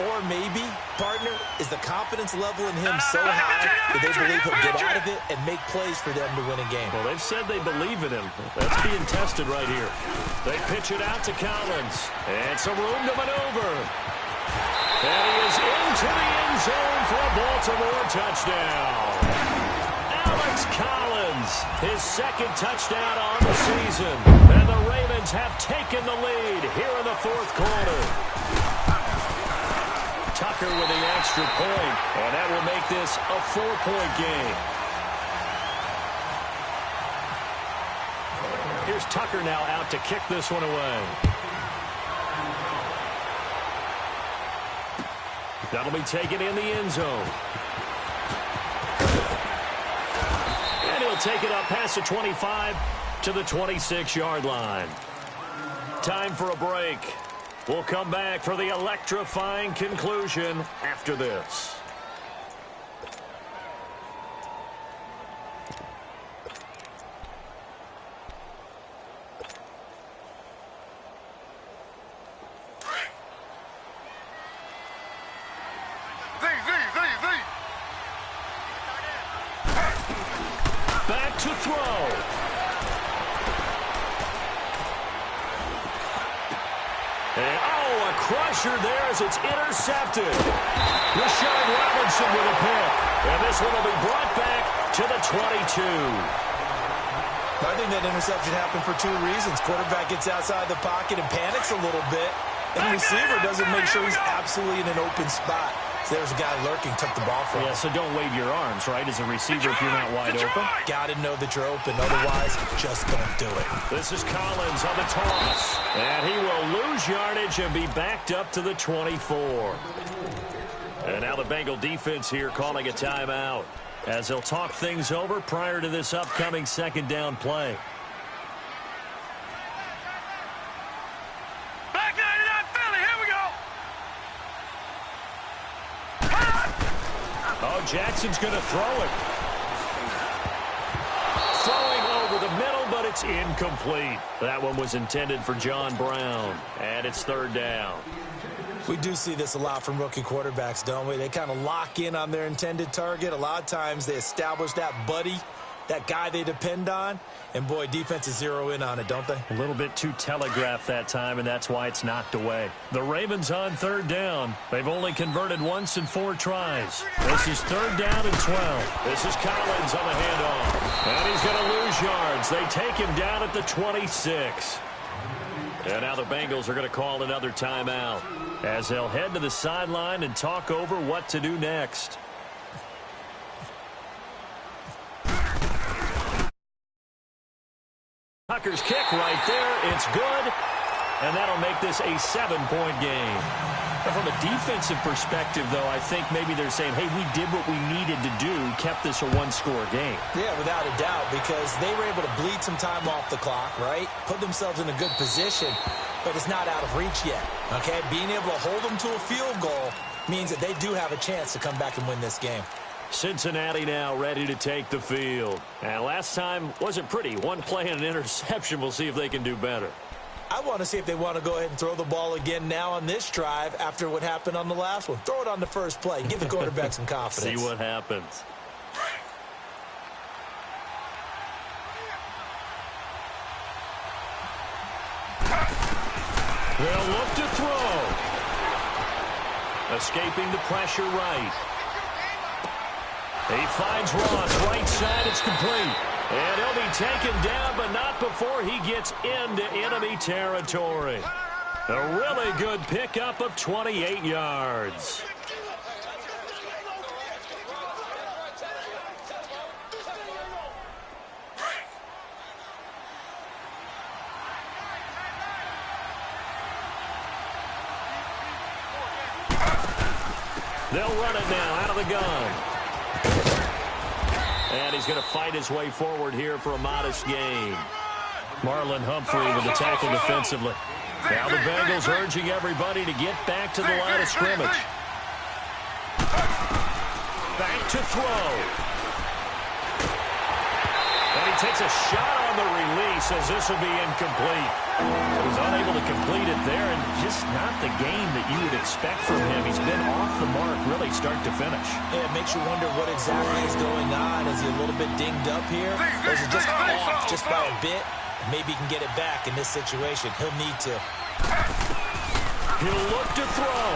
Or maybe, partner, is the confidence level in him so high that they believe he'll get out of it and make plays for them to win a game. Well, they've said they believe in him. That's being tested right here. They pitch it out to Collins. And some room to maneuver. And he is into the end zone for a Baltimore touchdown. Alex Collins, his second touchdown on the season. And the Ravens have taken the lead here in the fourth quarter. Tucker with the extra point, and that will make this a 4-point game. Here's Tucker now out to kick this one away. That'll be taken in the end zone. He'll take it up past the 25 to the 26-yard line. Time for a break. We'll come back for the electrifying conclusion after this. Back to throw. And, a crusher there as it's intercepted. Rashawn Robinson with a pick. And this one will be brought back to the 22. I think that interception happened for 2 reasons. Quarterback gets outside the pocket and panics a little bit. And the receiver doesn't make sure he's absolutely in an open spot. So there's a guy lurking, took the ball from him. Yeah, so don't wave your arms, right, as a receiver if you're not wide open. Got to know that you're open. Otherwise, just don't do it. This is Collins on the toss. And he will lose yardage and be backed up to the 24. And now the Bengal defense here calling a timeout as they'll talk things over prior to this upcoming second down play. Now Jackson's going to throw it. Throwing over the middle, but it's incomplete. That one was intended for John Brown. And it's third down. We do see this a lot from rookie quarterbacks, don't we? They kind of lock in on their intended target. A lot of times they establish that buddy, that guy they depend on. And, boy, defenses zero in on it, don't they? A little bit too telegraphed that time, and that's why it's knocked away. The Ravens on third down. They've only converted once in 4 tries. This is third down and 12. This is Collins on the handoff. And he's going to lose yards. They take him down at the 26. And now the Bengals are going to call another timeout as they'll head to the sideline and talk over what to do next. Tucker's kick right there. It's good. And that'll make this a 7-point game. From a defensive perspective, though, I think maybe they're saying, hey, we did what we needed to do, kept this a one-score game. Yeah, without a doubt, because they were able to bleed some time off the clock, right? Put themselves in a good position, but it's not out of reach yet, okay? Being able to hold them to a field goal means that they do have a chance to come back and win this game. Cincinnati now ready to take the field. And last time wasn't pretty. One play and an interception. We'll see if they can do better. I want to see if they want to go ahead and throw the ball again now on this drive after what happened on the last one. Throw it on the first play. Give the quarterback some confidence. See what happens. They'll look to throw. Escaping the pressure right. He finds Ross. Right side, it's complete. And he'll be taken down, but not before he gets into enemy territory. A really good pickup of 28 yards. They'll run it now out of the gun. And he's going to fight his way forward here for a modest gain. Marlon Humphrey with the tackle defensively. Now the Bengals urging everybody to get back to the line of scrimmage. Back to throw. And he takes a shot on the release as this will be incomplete. He was unable to complete it there, and just not the game that you would expect from him. He's been off the mark really start to finish. Yeah, it makes you wonder what exactly is going on. Is he a little bit dinged up here? Or is it just off just by a bit? Maybe he can get it back in this situation. He'll need to. He'll look to throw.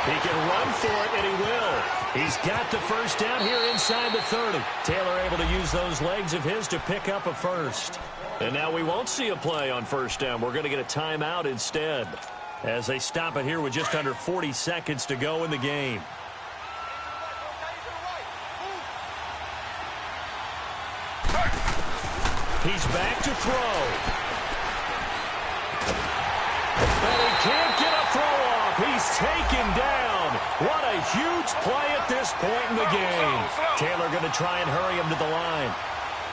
He can run for it, and he will. He's got the first down here inside the 30. Taylor able to use those legs of his to pick up a first. And now we won't see a play on first down. We're going to get a timeout instead as they stop it here with just under 40 seconds to go in the game. He's back to throw. And he can't get a throw off. He's taken down. What a huge play at this point in the game. Taylor going to try and hurry him to the line.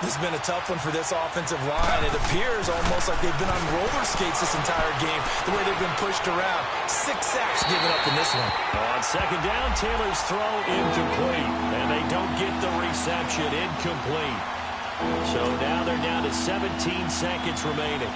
This has been a tough one for this offensive line. It appears almost like they've been on roller skates this entire game, the way they've been pushed around. 6 sacks given up in this one. On second down, Taylor's throw incomplete. And they don't get the reception. Incomplete. So now they're down to 17 seconds remaining.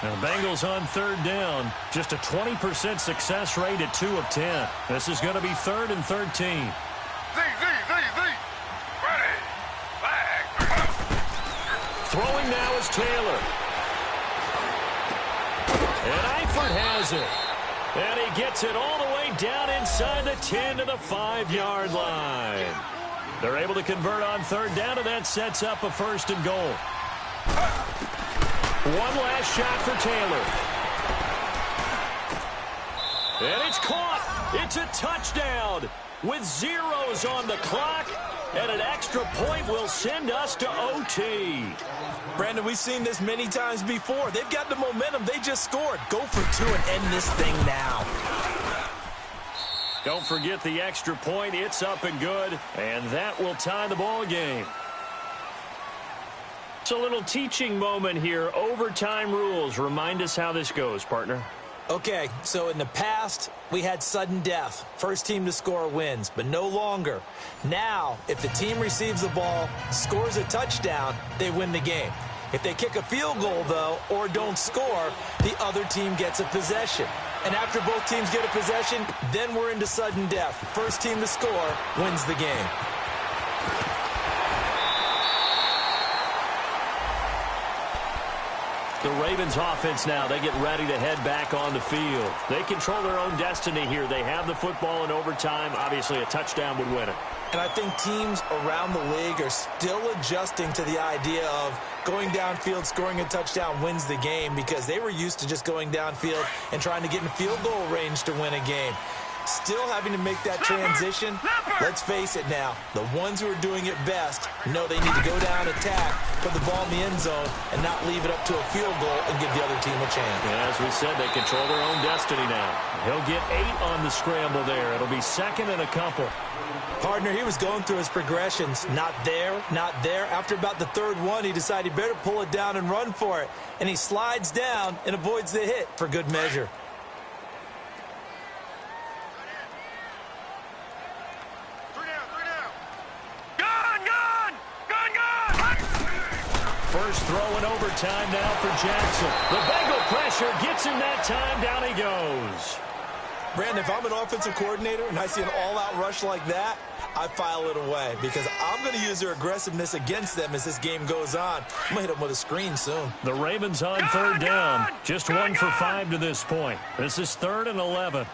Now, Bengals on third down. Just a 20% success rate at 2 of 10. This is going to be 3rd and 13. Ready. Flag. Throwing now is Taylor. And Eifert has it. And he gets it all the way down inside the 10 to the 5-yard line. They're able to convert on third down, and that sets up a 1st and goal. One last shot for Taylor. And it's caught. It's a touchdown with zeros on the clock. And an extra point will send us to OT. Brandon, we've seen this many times before. They've got the momentum. They just scored. Go for 2 and end this thing now. Don't forget the extra point. It's up and good, and that will tie the ball game. It's a little teaching moment here. Overtime rules. Remind us how this goes, partner. Okay, so in the past, we had sudden death. First team to score wins, but no longer. Now, if the team receives the ball, scores a touchdown, they win the game. If they kick a field goal, though, or don't score, the other team gets a possession. And after both teams get a possession, then we're into sudden death. First team to score wins the game. The Ravens offense now, they get ready to head back on the field. They control their own destiny here. They have the football in overtime. Obviously, a touchdown would win it. And I think teams around the league are still adjusting to the idea of going downfield, scoring a touchdown wins the game, because they were used to just going downfield and trying to get in field goal range to win a game. Still having to make that transition. Let's face it now, the ones who are doing it best know they need to go down, attack, put the ball in the end zone, and not leave it up to a field goal and give the other team a chance. Yeah, as we said, they control their own destiny now. He'll get 8 on the scramble there. It'll be second and a couple. Partner, he was going through his progressions. Not there, not there. After about the third one, he decided he better pull it down and run for it. And he slides down and avoids the hit for good measure. First throw in overtime now for Jackson. The Bengal pressure gets him that time. Down he goes. Brandon, if I'm an offensive coordinator and I see an all-out rush like that, I file it away because I'm going to use their aggressiveness against them as this game goes on. I'm going to hit them with a screen soon. The Ravens on third down. Just 1 for 5 to this point. This is 3rd and 11.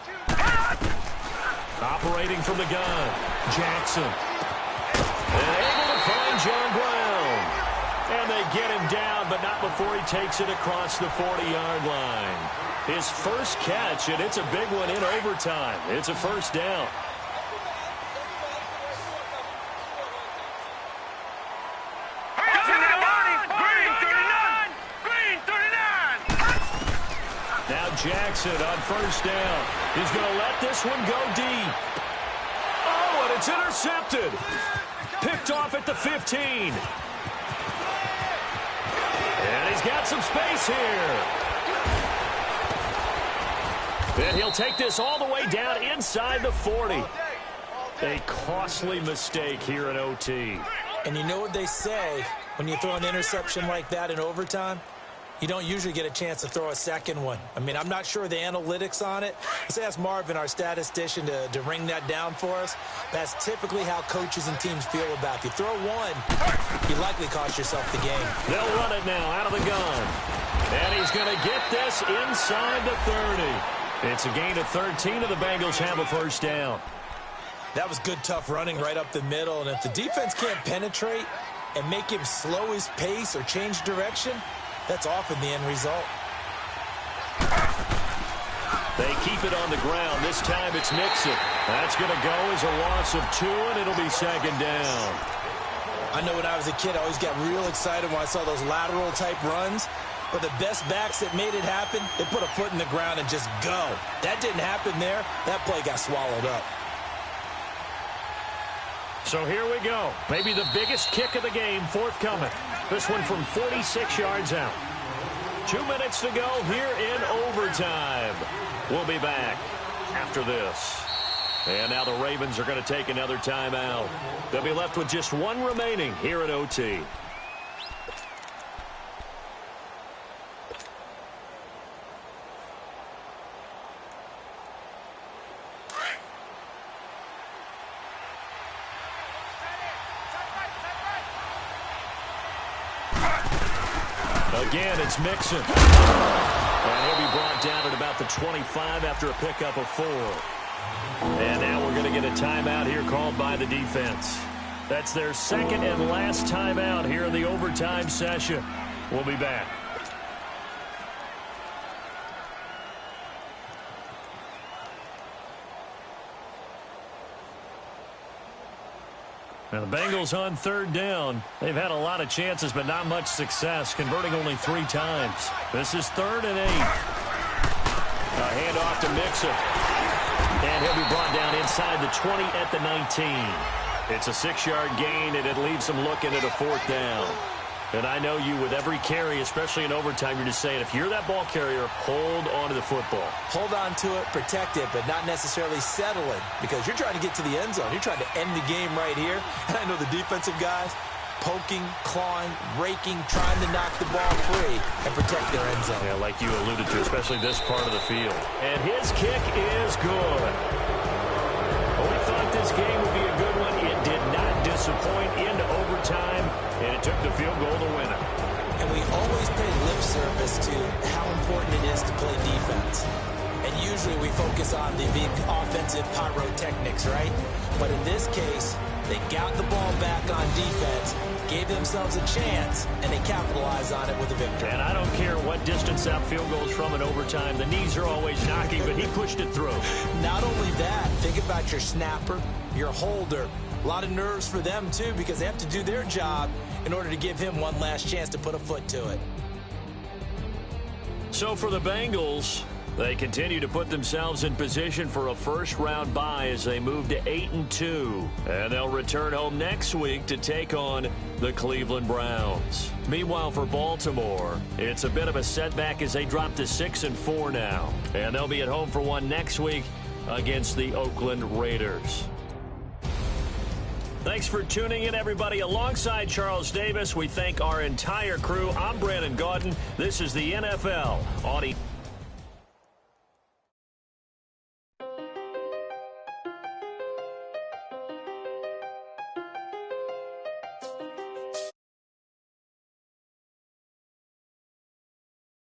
Operating from the gun, Jackson. And able to find John Brown. And they get him down, but not before he takes it across the 40-yard line. His first catch, and it's a big one in overtime. It's a first down. Now Jackson on first down. He's going to let this one go deep. Oh, and it's intercepted. Picked off at the 15. And he's got some space here. And he'll take this all the way down inside the 40. A costly mistake here in OT. And you know what they say, when you throw an interception like that in overtime, you don't usually get a chance to throw a second one. I mean, I'm not sure the analytics on it. Let's ask Marvin, our statistician, to ring that down for us. That's typically how coaches and teams feel about it. If you throw one, you likely cost yourself the game. They'll run it now out of the gun. And he's going to get this inside the 30. It's a gain of 13, and the Bengals have a first down. That was good, tough running right up the middle. And if the defense can't penetrate and make him slow his pace or change direction, that's often the end result. They keep it on the ground. This time it's Mixon. That's going to go as a loss of 2, and it'll be second down. I know when I was a kid, I always got real excited when I saw those lateral-type runs. But the best backs that made it happen, they put a foot in the ground and just go. That didn't happen there. That play got swallowed up. So here we go. Maybe the biggest kick of the game forthcoming. This one from 46 yards out. 2 minutes to go here in overtime. We'll be back after this. And now the Ravens are going to take another timeout. They'll be left with just 1 remaining here at OT. Again, it's Mixon. And he'll be brought down at about the 25 after a pickup of 4. And now we're going to get a timeout here called by the defense. That's their second and last timeout here in the overtime session. We'll be back. Now the Bengals on third down. They've had a lot of chances, but not much success, converting only 3 times. This is 3rd and 8. A handoff to Mixon. And he'll be brought down inside the 20 at the 19. It's a 6-yard gain, and it leaves them looking at a 4th down. And I know you, with every carry, especially in overtime, you're just saying, if you're that ball carrier, hold on to the football. Hold on to it, protect it, but not necessarily settle it, because you're trying to get to the end zone. You're trying to end the game right here. And I know the defensive guys, poking, clawing, raking, trying to knock the ball free and protect their end zone. Yeah, like you alluded to, especially this part of the field. And his kick is good. Well, we thought this game would be a good one. It did not disappoint into overtime, and it took the field goal to win it. And we always pay lip service to how important it is to play defense. And usually we focus on the big offensive pyrotechnics, right? But in this case, they got the ball back on defense, gave themselves a chance, and they capitalized on it with a victory. And I don't care what distance that field goes from in overtime. The knees are always knocking, but he pushed it through. Not only that, think about your snapper, your holder. A lot of nerves for them, too, because they have to do their job in order to give him one last chance to put a foot to it. So for the Bengals, they continue to put themselves in position for a first-round bye as they move to 8-2. And they'll return home next week to take on the Cleveland Browns. Meanwhile, for Baltimore, it's a bit of a setback as they drop to 6-4 now. And they'll be at home for one next week against the Oakland Raiders. Thanks for tuning in, everybody. Alongside Charles Davis, we thank our entire crew. I'm Brandon Gaudin. This is the NFL on